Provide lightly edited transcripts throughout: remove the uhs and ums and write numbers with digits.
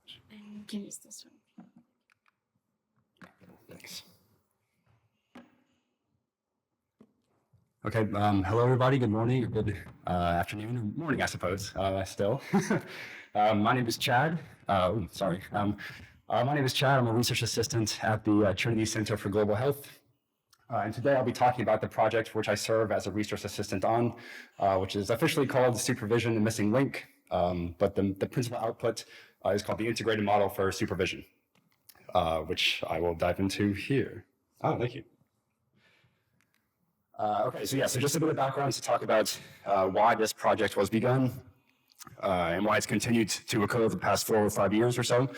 I can use this one. Thanks. Okay, hello everybody, good morning, or good afternoon, or morning, I suppose, still. My name is Chad. My name is Chad. I'm a research assistant at the Trinity Center for Global Health. And today I'll be talking about the project which I serve as a research assistant on, which is officially called Supervision, the Missing Link, but the principal output is called the Integrated Model for Supervision, which I will dive into here. Oh, thank you. So just a bit of background to talk about why this project was begun and why it's continued to occur over the past 4 or 5 years or so.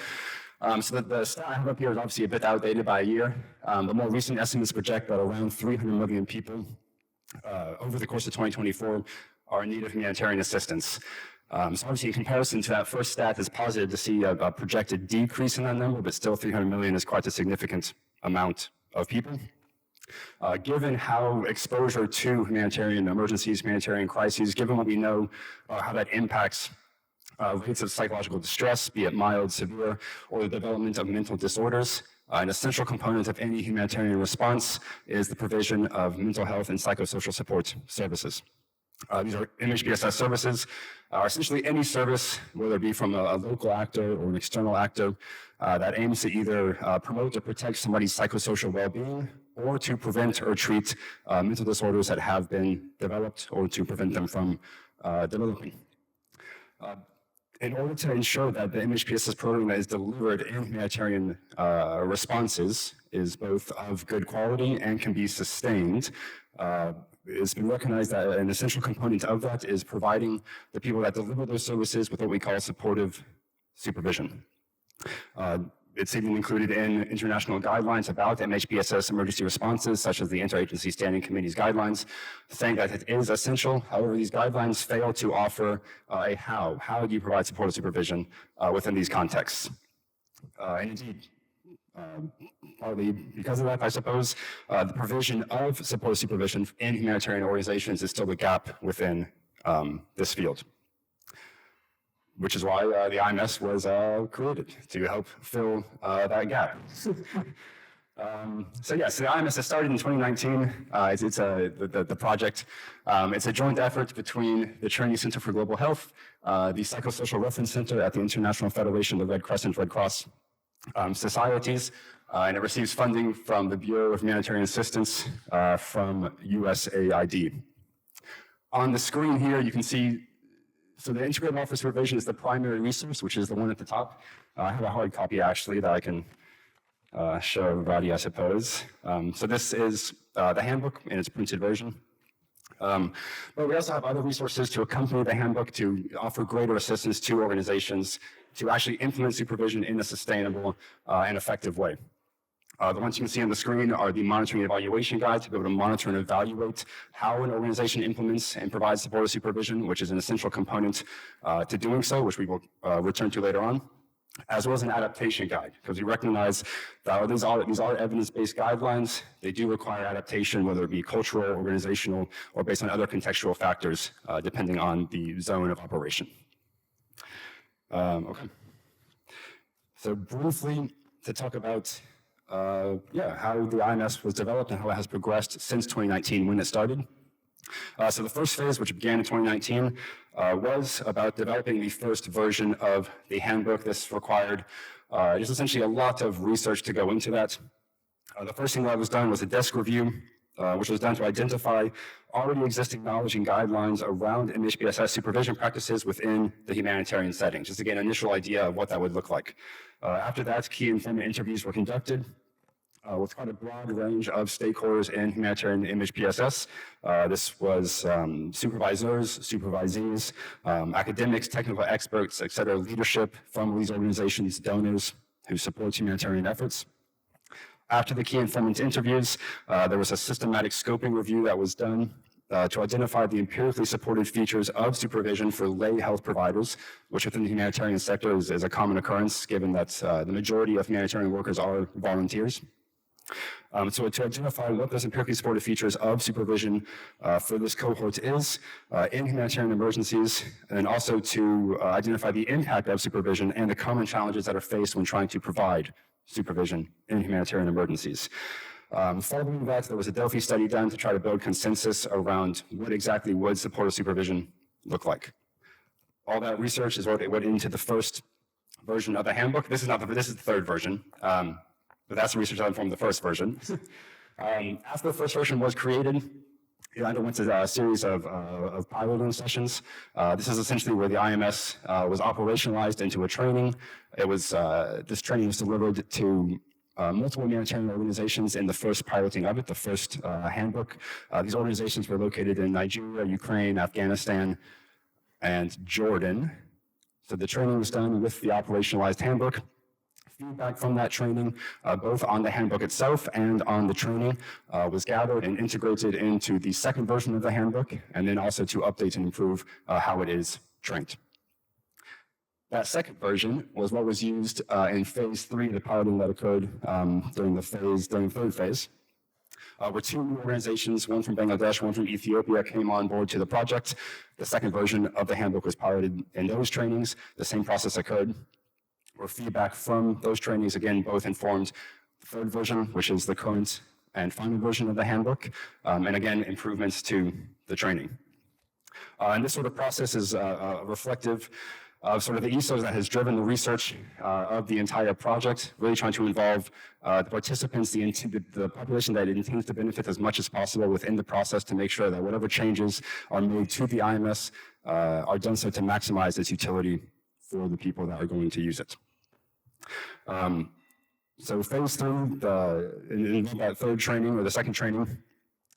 So the stat I have up here is obviously a bit outdated by a year. The more recent estimates project that around 300 million people over the course of 2024 are in need of humanitarian assistance. So obviously in comparison to that first stat, it's positive to see a projected decrease in that number, but still 300 million is quite a significant amount of people. Given how exposure to humanitarian emergencies, humanitarian crises, given what we know, how that impacts rates of psychological distress, be it mild, severe, or the development of mental disorders, an essential component of any humanitarian response is the provision of mental health and psychosocial support services. These are MHPSS services, are essentially any service, whether it be from a local actor or an external actor, that aims to either promote or protect somebody's psychosocial well-being, or to prevent or treat mental disorders that have been developed, or to prevent them from developing. In order to ensure that the MHPSS program that is delivered in humanitarian responses is both of good quality and can be sustained, it's been recognized that an essential component of that is providing the people that deliver those services with what we call supportive supervision. It's even included in international guidelines about MHPSS emergency responses, such as the Interagency Standing Committee's guidelines, saying that it is essential. However, these guidelines fail to offer a how. How do you provide supportive supervision within these contexts? And indeed, partly because of that, I suppose, the provision of supportive supervision in humanitarian organizations is still a gap within this field, which is why the IMS was created, to help fill that gap. So the IMS has started in 2019. It's the project. It's a joint effort between the Trinity Center for Global Health, the Psychosocial Reference Center at the International Federation of the Red Crescent Red Cross Societies, and it receives funding from the Bureau of Humanitarian Assistance from USAID. On the screen here, you can see. So the Integrated Model for Supervision is the primary resource, which is the one at the top. I have a hard copy, actually, that I can show everybody, I suppose. So this is the handbook in its printed version. But we also have other resources to accompany the handbook to offer greater assistance to organizations to actually implement supervision in a sustainable and effective way. The ones you can see on the screen are the monitoring and evaluation guide to be able to monitor and evaluate how an organization implements and provides supportive supervision, which is an essential component to doing so, which we will return to later on, as well as an adaptation guide, because we recognize that these are evidence-based guidelines. They do require adaptation, whether it be cultural, organizational, or based on other contextual factors, depending on the zone of operation. Okay. So briefly, to talk about how the IMS was developed and how it has progressed since 2019 when it started. So the first phase, which began in 2019, was about developing the first version of the handbook. This required just essentially a lot of research to go into that. The first thing that was done was a desk review, which was done to identify already existing knowledge and guidelines around MHPSS supervision practices within the humanitarian setting, just to get an initial idea of what that would look like. After that, key informant interviews were conducted with quite a broad range of stakeholders in humanitarian MHPSS. This was supervisors, supervisees, academics, technical experts, et cetera, leadership from these organizations, donors who support humanitarian efforts. After the key informant interviews, there was a systematic scoping review that was done to identify the empirically supported features of supervision for lay health providers, which within the humanitarian sector is a common occurrence, given that the majority of humanitarian workers are volunteers. So to identify what those empirically supported features of supervision for this cohort is in humanitarian emergencies, and also to identify the impact of supervision and the common challenges that are faced when trying to provide supervision in humanitarian emergencies. Following that, there was a Delphi study done to try to build consensus around what exactly would supportive supervision look like. All that research is what went into the first version of the handbook. This is the third version. But that's the research that informed the first version. After the first version was created, it underwent a series of piloting sessions. This is essentially where the IMS was operationalized into a training. This training was delivered to multiple humanitarian organizations in the first piloting of it, the first handbook. These organizations were located in Nigeria, Ukraine, Afghanistan, and Jordan. So the training was done with the operationalized handbook. Feedback from that training, both on the handbook itself and on the training, was gathered and integrated into the second version of the handbook, and then also to update and improve how it is trained. That second version was what was used in phase 3, the piloting that occurred during the third phase, where 2 new organizations, one from Bangladesh, one from Ethiopia, came on board to the project. The second version of the handbook was piloted in those trainings. The same process occurred, where feedback from those trainings, again, both informed the third version, which is the current and final version of the handbook, and again, improvements to the training. And this sort of process is reflective of sort of the ethos that has driven the research of the entire project, really trying to involve the participants, the population that it intends to benefit as much as possible within the process to make sure that whatever changes are made to the IMS are done so to maximize its utility for the people that are going to use it. So phase 3, in that third training or the second training,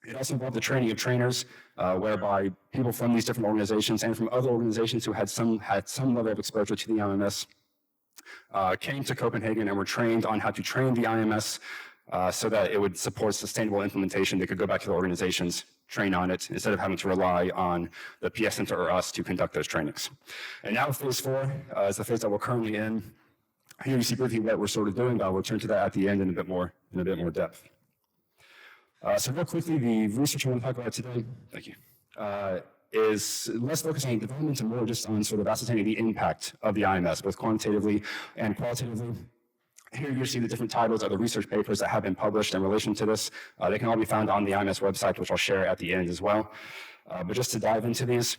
it also involved the training of trainers, whereby people from these different organizations and from other organizations who had some level of exposure to the IMS came to Copenhagen and were trained on how to train the IMS so that it would support sustainable implementation. They could go back to the organizations, train on it, instead of having to rely on the PS Center or us to conduct those trainings. And now phase 4 is the phase that we're currently in. Here you see briefly what we're sort of doing, but I'll return to that at the end in a bit more depth. So real quickly, the research I want to talk about today, thank you, is less focused on development and more just on sort of ascertaining the impact of the IMS, both quantitatively and qualitatively. Here you see the different titles of the research papers that have been published in relation to this. They can all be found on the IMS website, which I'll share at the end as well. But just to dive into these,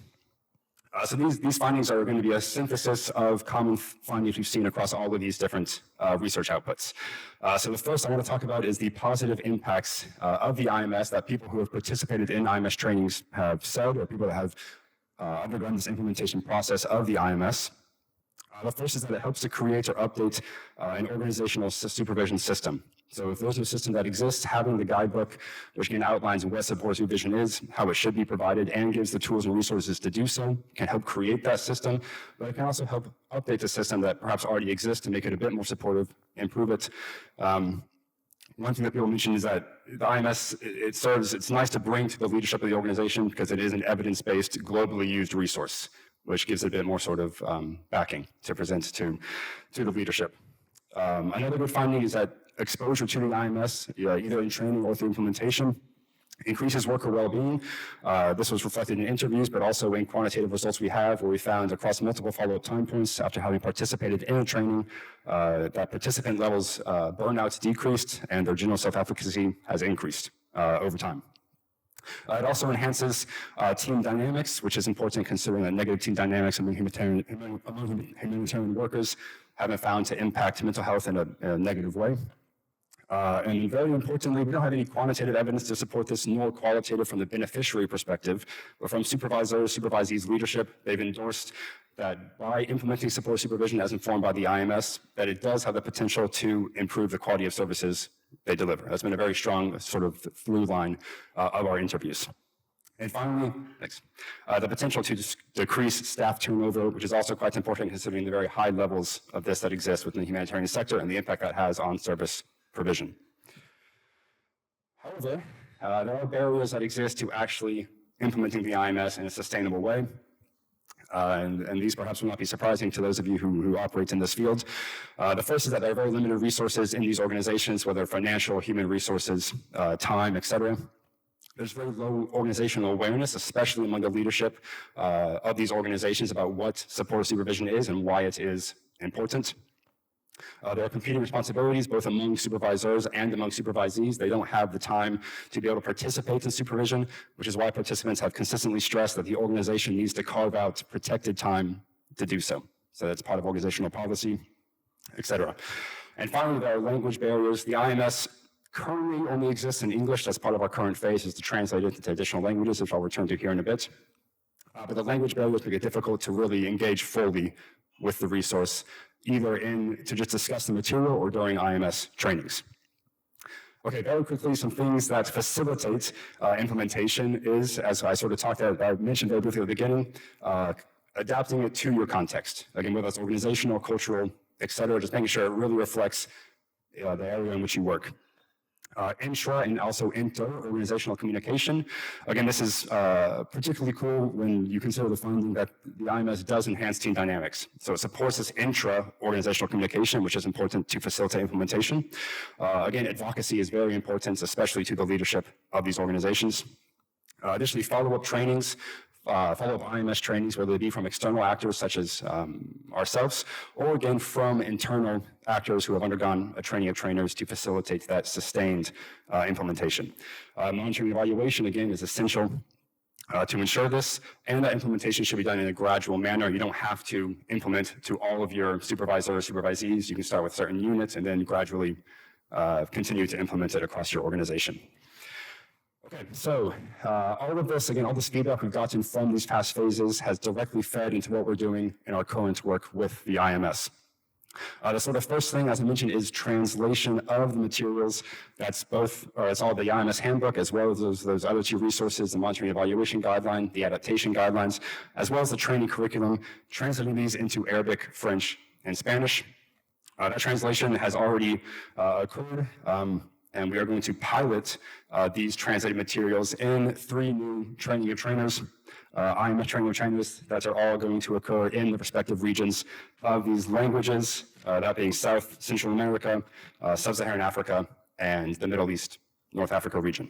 so these findings are going to be a synthesis of common findings we've seen across all of these different research outputs. So the first I want to talk about is the positive impacts of the IMS that people who have participated in IMS trainings have said, or people that have undergone this implementation process of the IMS. The first is that it helps to create or update an organizational supervision system. So if there's a system that exists, having the guidebook, which again outlines what support supervision is, how it should be provided, and gives the tools and resources to do so, can help create that system, but it can also help update the system that perhaps already exists to make it a bit more supportive, improve it. One thing that people mention is that the IMS, it's nice to bring to the leadership of the organization because it is an evidence-based, globally used resource, which gives it a bit more sort of backing to present to the leadership. Another good finding is that exposure to the IMS, either in training or through implementation, increases worker well-being. This was reflected in interviews, but also in quantitative results we have, where we found across multiple follow-up time points after having participated in a training, that participant levels burnouts decreased and their general self-efficacy has increased over time. It also enhances team dynamics, which is important considering that negative team dynamics among humanitarian workers have been found to impact mental health in a negative way. And very importantly, we don't have any quantitative evidence to support this, nor qualitative from the beneficiary perspective, but from supervisors, supervisees, leadership. They've endorsed that by implementing support supervision as informed by the IMS, that it does have the potential to improve the quality of services they deliver. That's been a very strong sort of through line of our interviews. And finally, the potential to decrease staff turnover, which is also quite important considering the very high levels of this that exist within the humanitarian sector and the impact that has on service provision. However, there are barriers that exist to actually implementing the IMS in a sustainable way. And these perhaps will not be surprising to those of you who operate in this field. The first is that there are very limited resources in these organizations, whether financial, human resources, time, etc. There's very low organizational awareness, especially among the leadership of these organizations, about what supportive supervision is and why it is important. There are competing responsibilities both among supervisors and among supervisees. They don't have the time to be able to participate in supervision, which is why participants have consistently stressed that the organization needs to carve out protected time to do so. So that's part of organizational policy, etc. And finally, there are language barriers. The IMS currently only exists in English. That's part of our current phase, is to translate it into additional languages, which I'll return to here in a bit. But the language barriers make it difficult to really engage fully with the resource, either to just discuss the material or during IMS trainings. Okay, very quickly, some things that facilitate implementation is, as I sort of I mentioned very briefly at the beginning, adapting it to your context. Again, whether it's organizational, cultural, etc., just making sure it really reflects the area in which you work. Intra and also inter-organizational communication. Again, this is particularly cool when you consider the finding that the IMS does enhance team dynamics. So it supports this intra-organizational communication, which is important to facilitate implementation. Again, advocacy is very important, especially to the leadership of these organizations. Additionally, follow-up trainings, follow-up IMS trainings, whether they be from external actors such as ourselves, or again from internal actors who have undergone a training of trainers to facilitate that sustained implementation. Monitoring and evaluation, again, is essential to ensure this, and that implementation should be done in a gradual manner. You don't have to implement to all of your supervisors, supervisees. You can start with certain units and then gradually continue to implement it across your organization. Okay, so all of this, again, all this feedback we've gotten from these past phases has directly fed into what we're doing in our current work with the IMS. The sort of first thing, as I mentioned, is translation of the materials. That's it's all the IMS handbook, as well as those other two resources, the monitoring and evaluation guideline, the adaptation guidelines, as well as the training curriculum, translating these into Arabic, French, and Spanish. That translation has already occurred. And we are going to pilot these translated materials in 3 new training of trainers, IMS training of trainers that are all going to occur in the respective regions of these languages, that being South Central America, Sub-Saharan Africa, and the Middle East, North Africa region.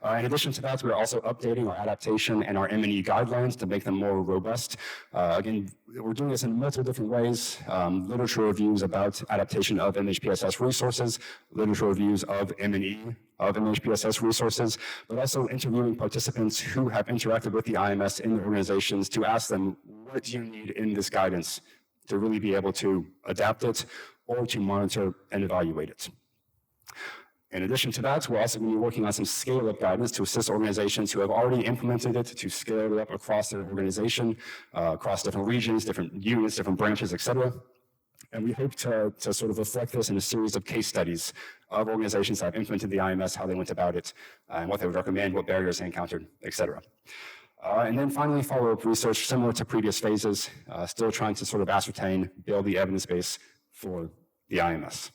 In addition to that, we're also updating our adaptation and our M&E guidelines to make them more robust. Again, we're doing this in multiple different ways. Literature reviews about adaptation of MHPSS resources, literature reviews of M&E of MHPSS resources, but also interviewing participants who have interacted with the IMS in their organizations to ask them, what do you need in this guidance to really be able to adapt it or to monitor and evaluate it? In addition to that, we're also going to be working on some scale-up guidance to assist organizations who have already implemented it to scale it up across their organization, across different regions, different units, different branches, etc. And we hope to sort of reflect this in a series of case studies of organizations that have implemented the IMS, how they went about it, and what they would recommend, what barriers they encountered, etc. And then finally, follow-up research similar to previous phases, still trying to sort of ascertain, build the evidence base for the IMS.